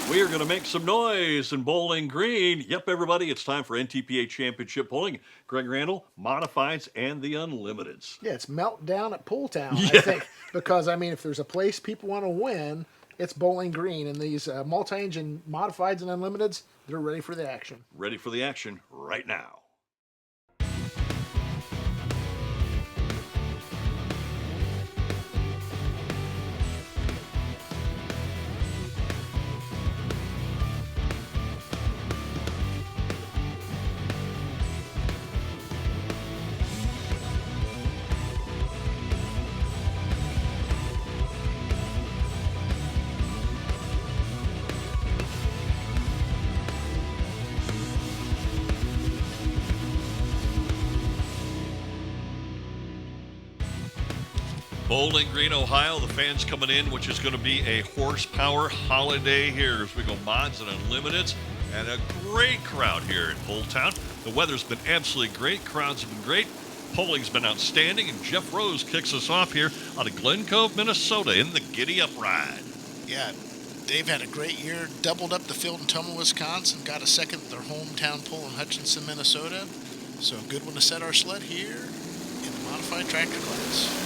We are going to make some noise in Bowling Green. Yep, everybody, it's time for NTPA Championship Pulling. Greg Randall, Modifieds, and the Unlimiteds. Yeah, it's meltdown at Pool Town, I Yeah. think, because I mean, if there's a place people want to win, it's Bowling Green, and these multi-engine modifieds and unlimiteds, they're ready for the action. Ready for the action right now. Bowling Green, Ohio, the fans coming in, which is going to be a horsepower holiday here as we go mods and unlimiteds, and a great crowd here in Pool Town. The weather's been absolutely great. Crowds have been great. Pulling's been outstanding, and Jeff Rose kicks us off here out of Glen Cove, Minnesota in the Giddy Up Ride. Yeah, they've had a great year, doubled up the field in Tumble, Wisconsin, got a second at their hometown pull in Hutchinson, Minnesota. So a good one to set our sled here in the modified tractor class.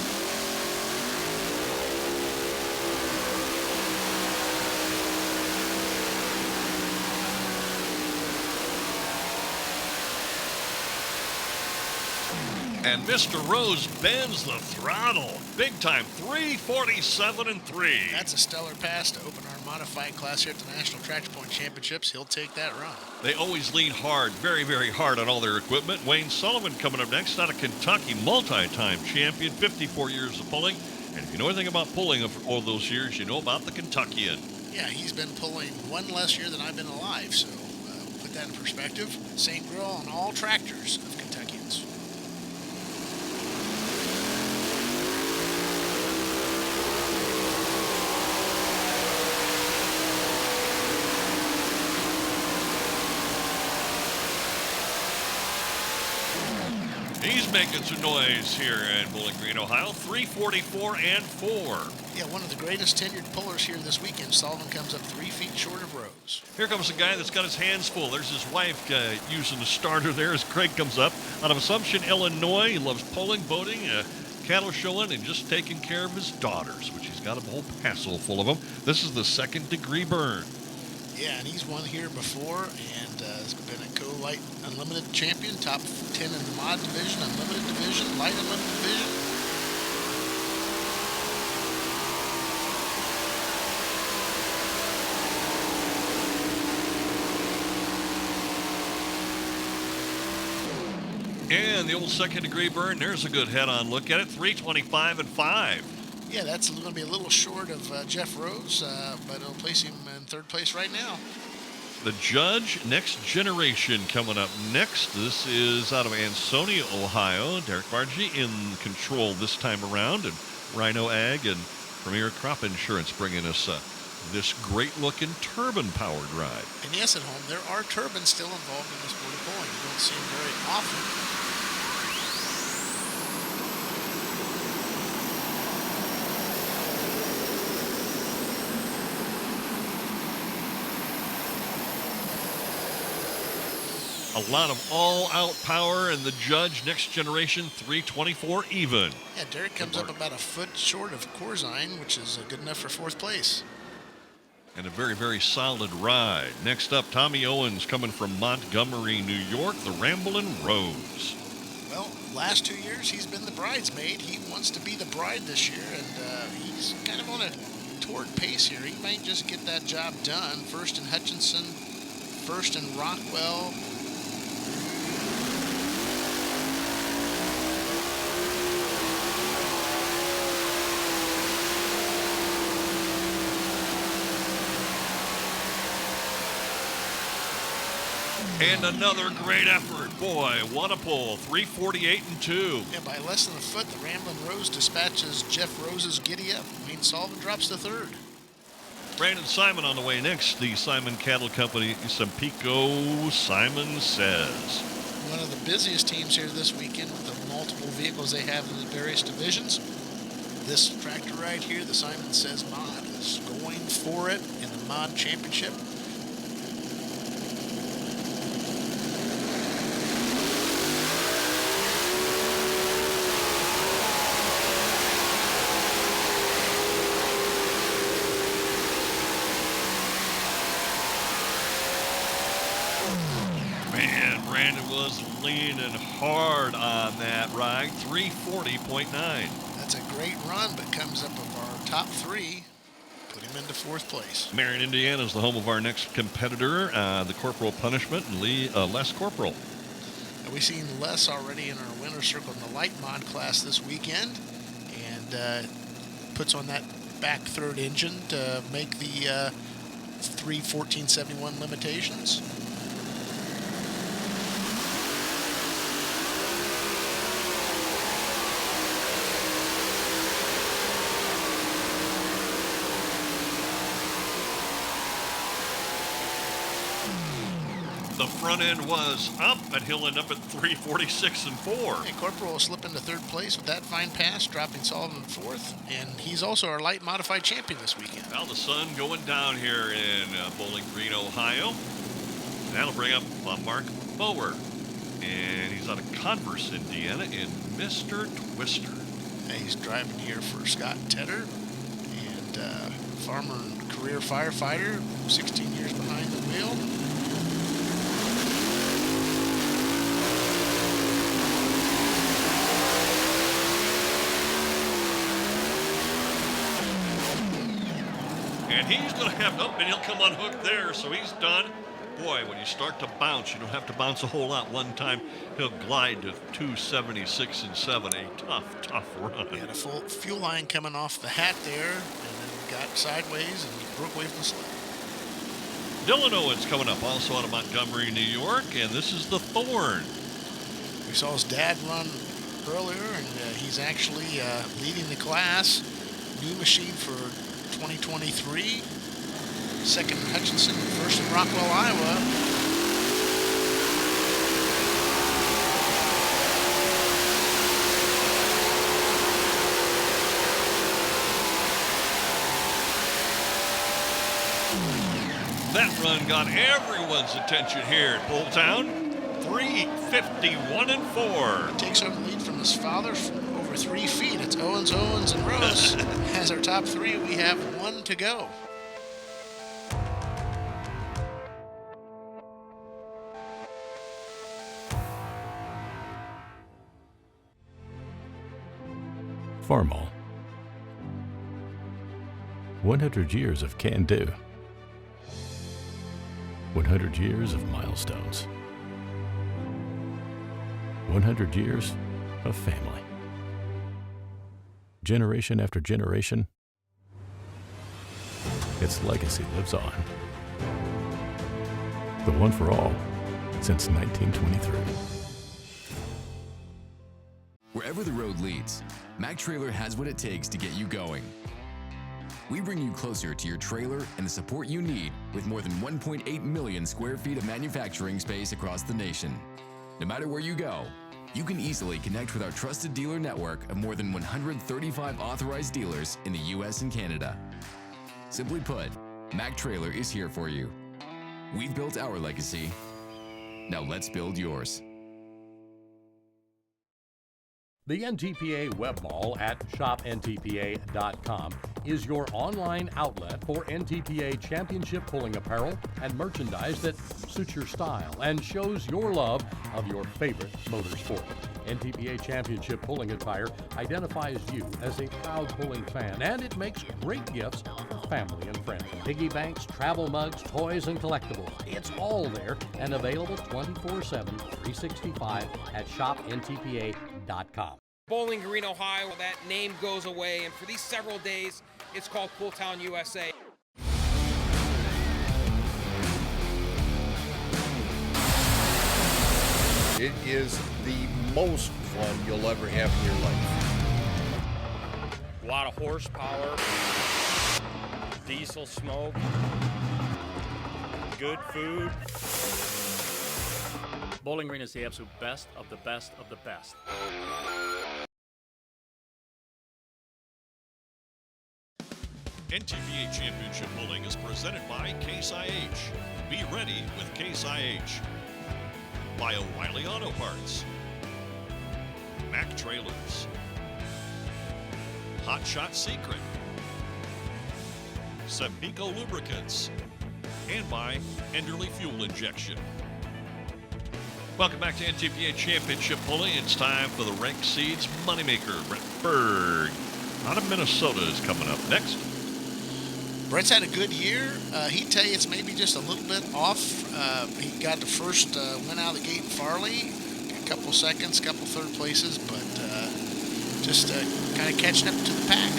And Mr. Rose bends the throttle. Big time, 347 and 3. That's a stellar pass to open our modified class here at the National Tractor Point Championships. He'll take that run. They always lean hard, very, very hard on all their equipment. Wayne Sullivan coming up next, out of Kentucky, multi-time champion, 54 years of pulling. And if you know anything about pulling of all those years, you know about the Kentuckian. Yeah, he's been pulling one less year than I've been alive, so we'll put that in perspective. Same grill on all tractors of Kentuckians. He's making some noise here in Bowling Green, Ohio, 344 and 4. Yeah, one of the greatest tenured pullers here this weekend. Sullivan comes up 3 feet short of Rose. Here comes a guy that's got his hands full. There's his wife using the starter there as Craig comes up. Out of Assumption, Illinois. He loves pulling, boating, cattle showing, and just taking care of his daughters, which he's got a whole passel full of them. This is the second degree burn. Yeah, and he's won here before, and has been a co-light unlimited champion, top 10 in the mod division, unlimited division, light unlimited division. And the old second degree burn, there's a good head-on look at it, 325 and 5. Yeah, that's going to be a little short of Jeff Rose, but it'll place him in third place right now. The Judge Next Generation coming up next. This is out of Ansonia, Ohio. Derek Bargy in control this time around, and Rhino Ag and Premier Crop Insurance bringing us this great-looking turbine-powered ride. And yes, at home, there are turbines still involved in this sport of pulling. You don't see them very often. A lot of all-out power, and the Judge Next Generation 324 even. Yeah, Derek comes up about a foot short of Corzine, which is good enough for fourth place. And a very, very solid ride. Next up, Tommy Owens coming from Montgomery, New York, the Ramblin' Rose. Well, last 2 years he's been the bridesmaid. He wants to be the bride this year, and he's kind of on a toward pace here. He might just get that job done. First in Hutchinson, first in Rockwell. And another great effort. Boy, what a pull. 348 and 2. Yeah, by less than a foot, the Ramblin' Rose dispatches Jeff Rose's Giddy Up. Wayne Sullivan drops to third. Brandon Simon on the way next. The Simon Cattle Company, Sampico, Simon Says. One of the busiest teams here this weekend with the multiple vehicles they have in the various divisions. This tractor right here, the Simon Says mod, is going for it in the mod championship. Brandon was leaning hard on that ride, 340.9. That's a great run, but comes up of our top three. Put him into fourth place. Marion, Indiana is the home of our next competitor, the Corporal Punishment, Les Corporal. And we've seen Les already in our winner's circle in the light mod class this weekend, and puts on that back third engine to make the 3:14.71 limitations. The front end was up, and he'll end up at 346 and 4. And Corporal will slip into third place with that fine pass, dropping Sullivan fourth. And he's also our light modified champion this weekend. Now the sun going down here in Bowling Green, Ohio. That'll bring up Mark Bower. And he's out of Converse, Indiana, in Mr. Twister. And he's driving here for Scott Tedder. And farmer and career firefighter, 16 years behind the wheel. And he's going to have, and he'll come unhooked there, so he's done. Boy, when you start to bounce, you don't have to bounce a whole lot one time. He'll glide to 276 and 7, a tough run. He had a full fuel line coming off the hat there, and then got sideways and broke away from the sled. Dylan Owens coming up, also out of Montgomery, New York, and this is the Thorn. We saw his dad run earlier, and he's actually leading the class. New machine for 2023. Second in Hutchinson, first in Rockwell, Iowa. That run got everyone's attention here at Bulltown. 351 and 4. Takes over the lead from his father for over 3 feet. It's Owens, and Rose. As our top three, we have 1 to go. Farmall. 100 years of can-do. 100 years of milestones. 100 years of family. Generation after generation, its legacy lives on. The one for all since 1923. Wherever the road leads, Mac Trailer has what it takes to get you going. We bring you closer to your trailer and the support you need with more than 1.8 million square feet of manufacturing space across the nation. No matter where you go, you can easily connect with our trusted dealer network of more than 135 authorized dealers in the US and Canada. Simply put, Mac Trailer is here for you. We've built our legacy. Now let's build yours. The NTPA Web Mall at shopntpa.com is your online outlet for NTPA championship pulling apparel and merchandise that suits your style and shows your love of your favorite motorsport. NTPA Championship Pulling Attire identifies you as a proud pulling fan, and it makes great gifts for family and friends. Piggy banks, travel mugs, toys, and collectibles. It's all there and available 24/7, 365 at shopntpa.com. Bowling Green, Ohio, that name goes away, and for these several days, it's called Pool Town, USA. It is the most fun you'll ever have in your life. A lot of horsepower, diesel smoke, good food. Bowling Green is the absolute best of the best of the best. NTPA Championship Bowling is presented by Case IH. Be ready with Case IH. By O'Reilly Auto Parts. Mac Trailers. Hot Shot Secret. Sempico Lubricants. And by Enderley Fuel Injection. Welcome back to NTPA Championship Pulling. It's time for the Rank Seeds Moneymaker. Brett Berg out of Minnesota is coming up next. Brett's had a good year. He'd tell you it's maybe just a little bit off. He got the first win out of the gate in Farley, a couple seconds, couple third places, but just kind of catching up to the pack.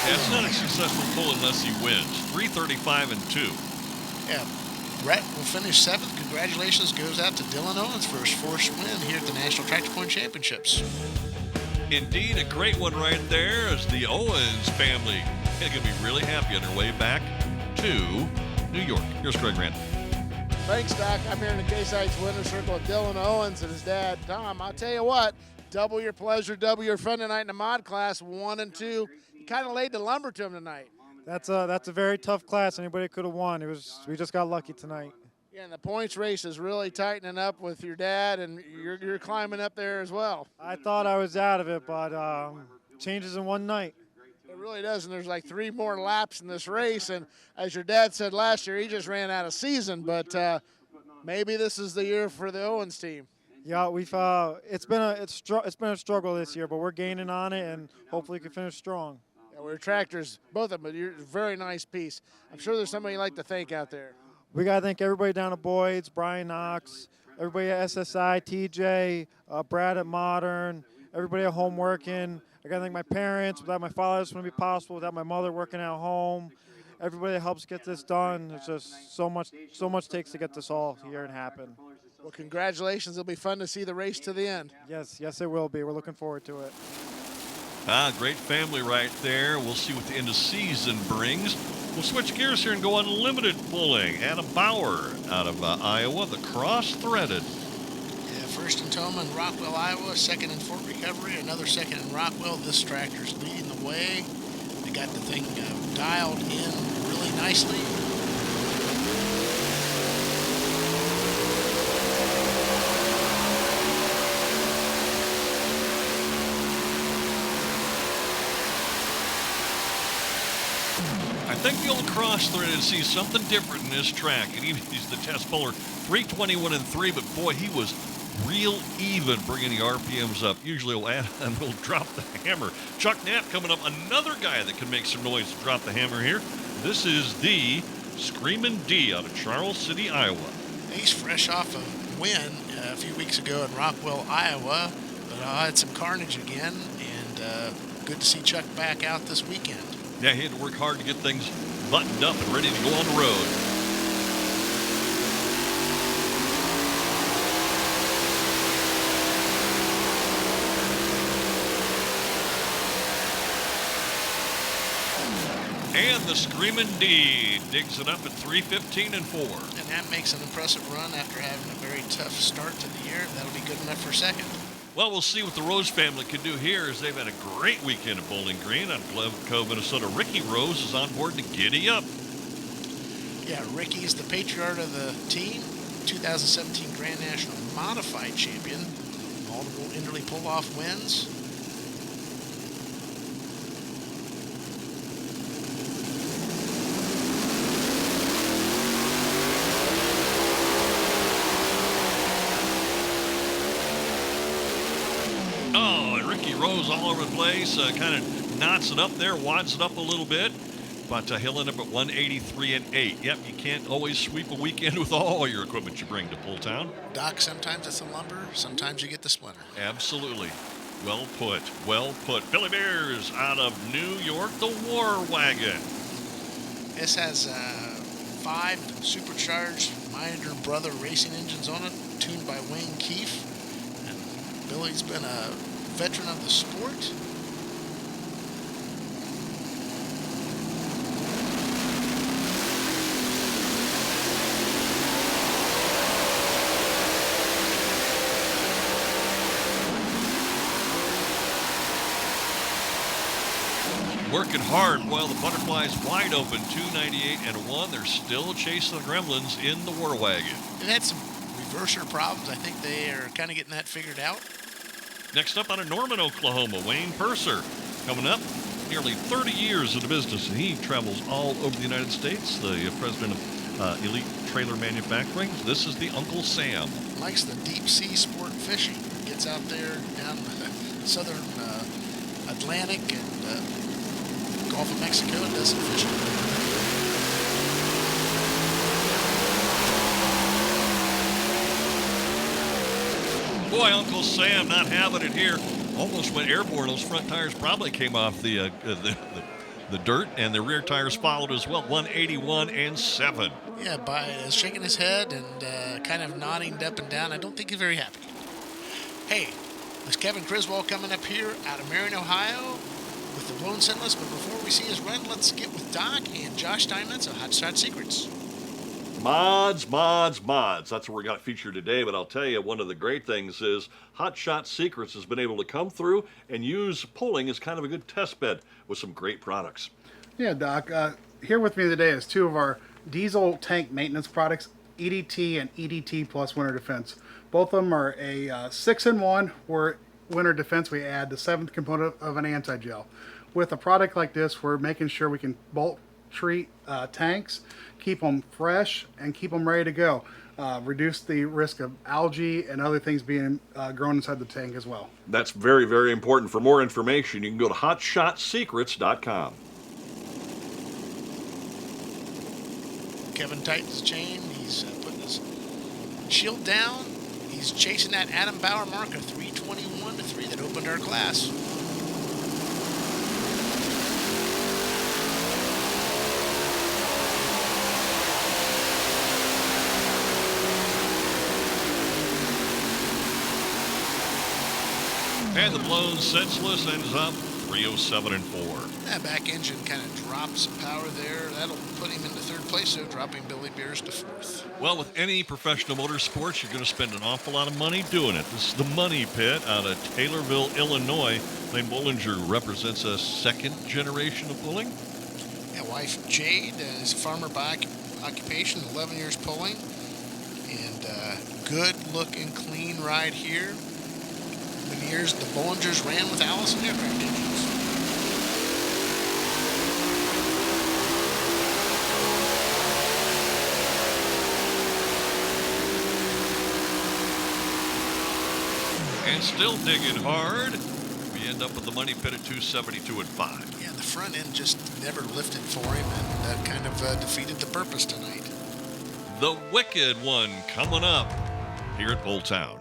Yeah, it's not a successful pull unless he wins. 335-2. Yeah, Brett will finish 7th. Congratulations goes out to Dylan Owens for his first win here at the National Tractor Point Championships. Indeed, a great one right there as the Owens family is going to be really happy on their way back to New York. Here's Greg Rand. Thanks, Doc. I'm here in the Case Heights winner's circle with Dylan Owens and his dad, Tom. I'll tell you what, double your pleasure, double your fun tonight in the mod class, 1 and 2. You kind of laid the lumber to him tonight. That's a very tough class. Anybody could have won. We just got lucky tonight. Yeah, and the points race is really tightening up with your dad, and you're climbing up there as well. I thought I was out of it, but changes in one night. It really does, and there's like 3 more laps in this race, and as your dad said last year, he just ran out of season, but maybe this is the year for the Owens team. Yeah, it's been a struggle this year, but we're gaining on it, and hopefully we can finish strong. We're tractors, both of them, but you're a very nice piece. I'm sure there's somebody you'd like to thank out there. We got to thank everybody down at Boyd's, Brian Knox, everybody at SSI, TJ, Brad at Modern, everybody at home working. I got to thank my parents. Without my father, this wouldn't be possible. Without my mother working at home. Everybody that helps get this done. It's just so much takes to get this all here and happen. Well, congratulations. It'll be fun to see the race to the end. Yes, it will be. We're looking forward to it. Great family right there. We'll see what the end of season brings. We'll switch gears here and go unlimited pulling. Adam Bauer out of Iowa, the cross-threaded. Yeah, first in Toma in Rockwell, Iowa, second in Fort Recovery, another second in Rockwell. This tractor's leading the way. They got the thing dialed in really nicely. I think the old cross-threaded sees something different in this track. And he's the test puller, 321-3, but boy, he was real even bringing the RPMs up. Usually Adam will drop the hammer. Chuck Knapp coming up, another guy that can make some noise to drop the hammer here. This is the Screamin' D out of Charles City, Iowa. He's fresh off a win a few weeks ago in Rockwell, Iowa, but had some carnage again, and good to see Chuck back out this weekend. Yeah, he had to work hard to get things buttoned up and ready to go on the road. And the Screamin' D digs it up at 3:15-4. And that makes an impressive run after having a very tough start to the year. That'll be good enough for second. Well, we'll see what the Rose family can do here as they've had a great weekend at Bowling Green. Out of Pleasant Cove, Minnesota, Ricky Rose is on board to giddy up. Yeah, Ricky's the patriarch of the team, 2017 Grand National Modified Champion, multiple Inderly pull-off wins. Oh, and Ricky Rose all over the place, kind of knots it up there, wads it up a little bit, but he'll end up at 183-8. Yep, you can't always sweep a weekend with all your equipment you bring to Pull Town. Doc, sometimes it's the lumber, sometimes you get the splinter. Absolutely. Well put, well put. Billy Beers out of New York, the War Wagon. This has 5 supercharged Meyer Brother racing engines on it, tuned by Wayne Keefe. And Billy's been a veteran of the sport. Working hard while the Butterfly's wide open, 298-1. They're still chasing the Gremlins in the War Wagon. It had some reverser problems. I think they are kind of getting that figured out. Next up out of Norman, Oklahoma, Wayne Purser. Coming up, nearly 30 years in the business, and he travels all over the United States, the president of Elite Trailer Manufacturing. This is the Uncle Sam. Likes the deep sea sport fishing. Gets out there down the southern Atlantic and Gulf of Mexico and does some fishing. Boy, Uncle Sam not having it here. Almost went airborne. Those front tires probably came off the dirt, and the rear tires followed as well. 181 and 7. Yeah, by shaking his head and kind of nodding up and down. I don't think he's very happy. Hey, there's Kevin Criswell coming up here out of Marion, Ohio with the Blown Sinless. But before we see his run, let's get with Doc and Josh Steinmetz of Hot Shot Secrets. Mods. That's what we got featured today. But I'll tell you, one of the great things is Hot Shot Secrets has been able to come through and use pulling as kind of a good test bed with some great products. Yeah, Doc. Here with me today is two of our diesel tank maintenance products, EDT and EDT Plus Winter Defense. Both of them are a 6-in-1 where Winter Defense we add the 7th component of an anti-gel. With a product like this, we're making sure we can bulk treat tanks, keep them fresh, and keep them ready to go. Reduce the risk of algae and other things being grown inside the tank as well. That's very, very important. For more information, you can go to hotshotsecrets.com. Kevin tightens the chain. He's putting his shield down. He's chasing that Adam Bauer mark of 321-3 that opened our class. And the Blown Senseless ends up 307 and 4. That back engine kind of drops some power there. That'll put him into third place, so dropping Billy Beers to fourth. Well, with any professional motorsports, you're going to spend an awful lot of money doing it. This is the Money Pit out of Taylorville, Illinois. Lane Bollinger represents a second generation of pulling. Yeah, wife Jade is a farmer by occupation, 11 years pulling. And good looking, clean ride here. Many years the Bollingers ran with Allison aircraft engines. And still digging hard. We end up with the Money Pit at 272 and 5. Yeah, the front end just never lifted for him, and that kind of defeated the purpose tonight. The Wicked One coming up here at Bull Town.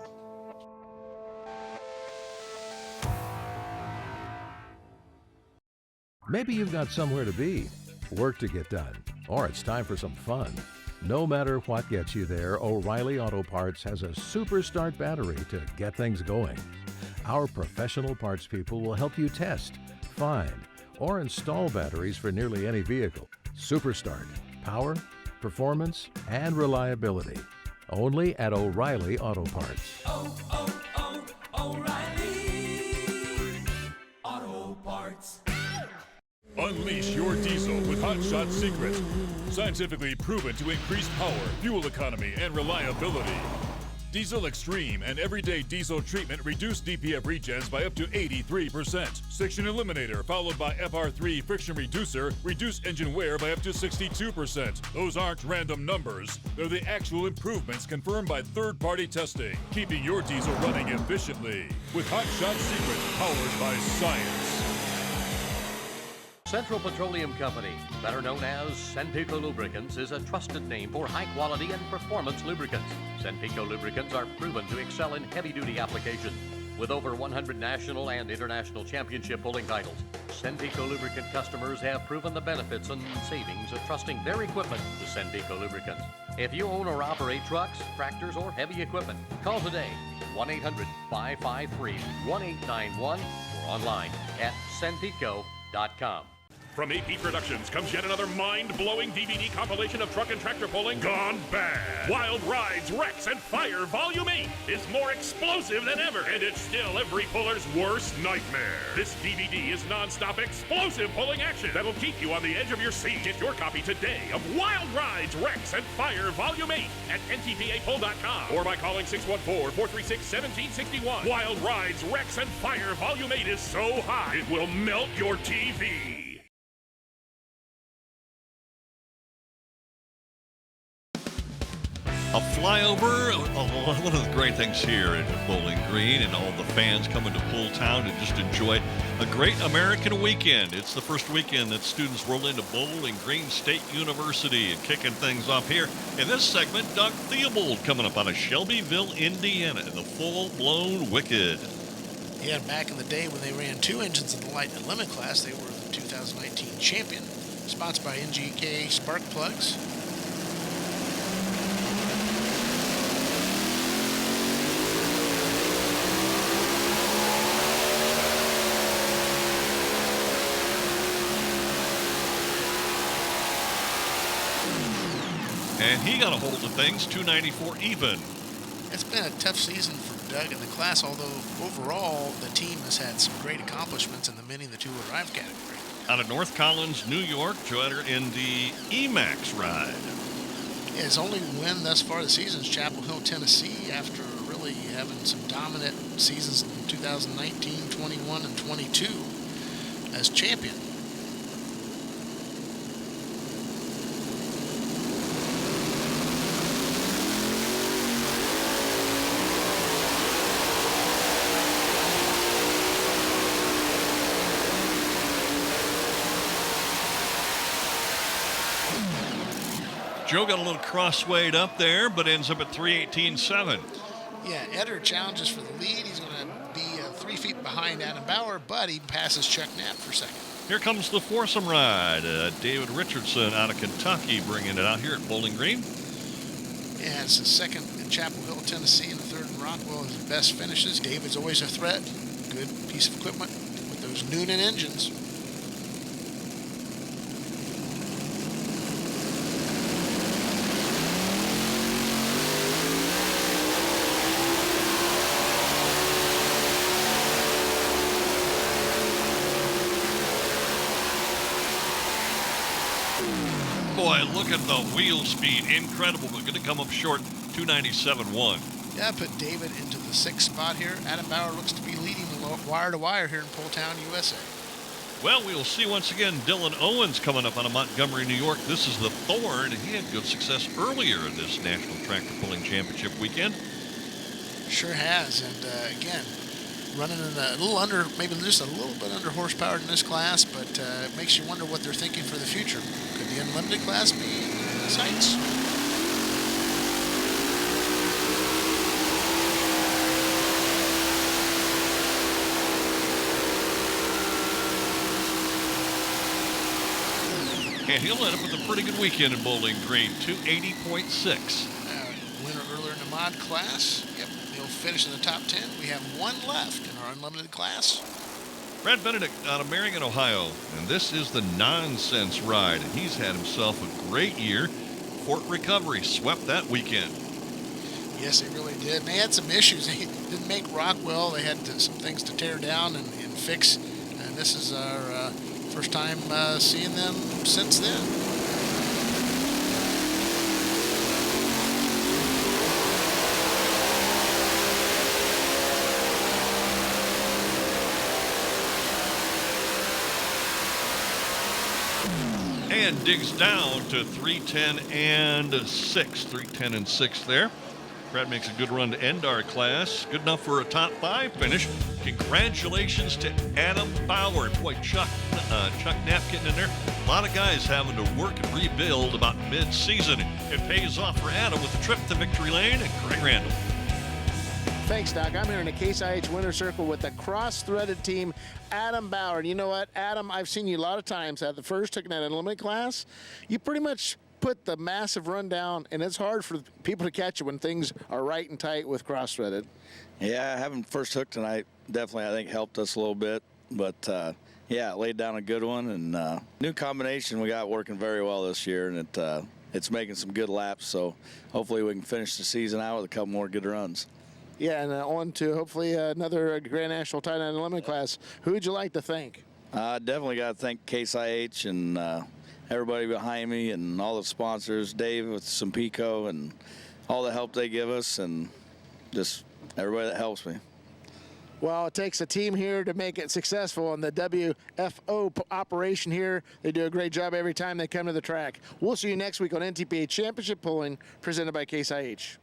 Maybe you've got somewhere to be, work to get done, or it's time for some fun. No matter what gets you there, O'Reilly Auto Parts has a super start battery to get things going. Our professional parts people will help you test, find, or install batteries for nearly any vehicle. Super Start, power, performance, and reliability. Only at O'Reilly Auto Parts. O'Reilly Auto Parts. Unleash your diesel with Hot Shot Secret. Scientifically proven to increase power, fuel economy, and reliability. Diesel Extreme and Everyday Diesel Treatment reduce DPF regens by up to 83%. Section Eliminator followed by FR3 Friction Reducer reduce engine wear by up to 62%. Those aren't random numbers. They're the actual improvements confirmed by third-party testing, keeping your diesel running efficiently. With Hot Shot Secret, powered by science. Central Petroleum Company, better known as Senpico Lubricants, is a trusted name for high quality and performance lubricants. Senpico lubricants are proven to excel in heavy-duty applications. With over 100 national and international championship pulling titles, Senpico lubricant customers have proven the benefits and savings of trusting their equipment to Senpico lubricants. If you own or operate trucks, tractors, or heavy equipment, call today, 1-800-553-1891 or online at senpico.com. From AP Productions comes yet another mind-blowing DVD compilation of truck and tractor pulling gone bad. Wild Rides, Wrecks, and Fire Volume 8 is more explosive than ever, and it's still every puller's worst nightmare. This DVD is non-stop explosive pulling action that'll keep you on the edge of your seat. Get your copy today of Wild Rides, Wrecks, and Fire Volume 8 at ntpapull.com or by calling 614-436-1761. Wild Rides, Wrecks, and Fire Volume 8 is so hot, it will melt your TV. A flyover, one of the great things here at Bowling Green, and all the fans coming to Pool Town to just enjoy a great American weekend. It's the first weekend that students roll into Bowling Green State University, and kicking things off here in this segment, Doug Theobald coming up out of Shelbyville, Indiana, the full-blown Wicked. Yeah, back in the day when they ran 2 engines in the light and limit class, they were the 2019 champion, sponsored by NGK Spark Plugs. And he got a hold of things, 294 even. It's been a tough season for Doug in the class, although overall the team has had some great accomplishments in the mini and the two-wheel drive category. Out of North Collins, New York, joiner in the EMAX ride. Yeah, his only win thus far this season is Chapel Hill, Tennessee, after really having some dominant seasons in 2019, 21, and 22 as champion. Joe got a little crosswayed up there, but ends up at 3:18.7. Yeah, Eder challenges for the lead. He's going to be 3 feet behind Adam Bauer, but he passes Chuck Knapp for second. Here comes the foursome ride. David Richardson out of Kentucky bringing it out here at Bowling Green. Yeah, it's the second in Chapel Hill, Tennessee, and the third in Rockwell. His best finishes. David's always a threat. Good piece of equipment with those Noonan engines. Boy, look at the wheel speed. Incredible, but going to come up short, 297.1. Yeah, put David into the 6th spot here. Adam Bauer looks to be leading the wire to wire here in Pool Town, USA. Well, we'll see once again Dylan Owens coming up out of Montgomery, New York. This is the Thorn, and he had good success earlier in this National Tractor Pulling Championship weekend. Sure has, and again, running in a little under, maybe just a little bit under horsepower in this class, but it makes you wonder what they're thinking for the future. Could the unlimited class be sights? And he'll end up with a pretty good weekend in Bowling Green, 280.6. Winner earlier in the mod class. Yep, he'll finish in the top 10. We have one left in our unlimited class. Brad Benedict out of Marion, Ohio, and this is the Nonsense Ride, and he's had himself a great year. Fort Recovery swept that weekend. Yes, they really did. And they had some issues. They didn't make Rockwell. They had some things to tear down and fix, and this is our first time seeing them since then. And digs down to 310 and 6. 310 and 6 there. Brad makes a good run to end our class. Good enough for a top 5 finish. Congratulations to Adam Bauer. Boy, Chuck Knapp getting in there. A lot of guys having to work and rebuild about mid-season. It pays off for Adam with a trip to Victory Lane and Greg Randall. Thanks, Doc. I'm here in the Case IH Winner Circle with the cross-threaded team, Adam Bauer. And you know what, Adam, I've seen you a lot of times at the first taking that unlimited class. You pretty much put the massive rundown, and it's hard for people to catch you when things are right and tight with cross-threaded. Yeah, having first hook tonight definitely, I think, helped us a little bit. But, Yeah, laid down a good one, and new combination we got working very well this year, and it's making some good laps, so hopefully we can finish the season out with a couple more good runs. Yeah, and on to hopefully another Grand National Tight End Unlimited class. Who would you like to thank? Definitely got to thank Case IH and everybody behind me and all the sponsors, Dave with Simpico and all the help they give us, and just everybody that helps me. Well, it takes a team here to make it successful, and the WFO operation here, they do a great job every time they come to the track. We'll see you next week on NTPA Championship Pulling, presented by Case IH.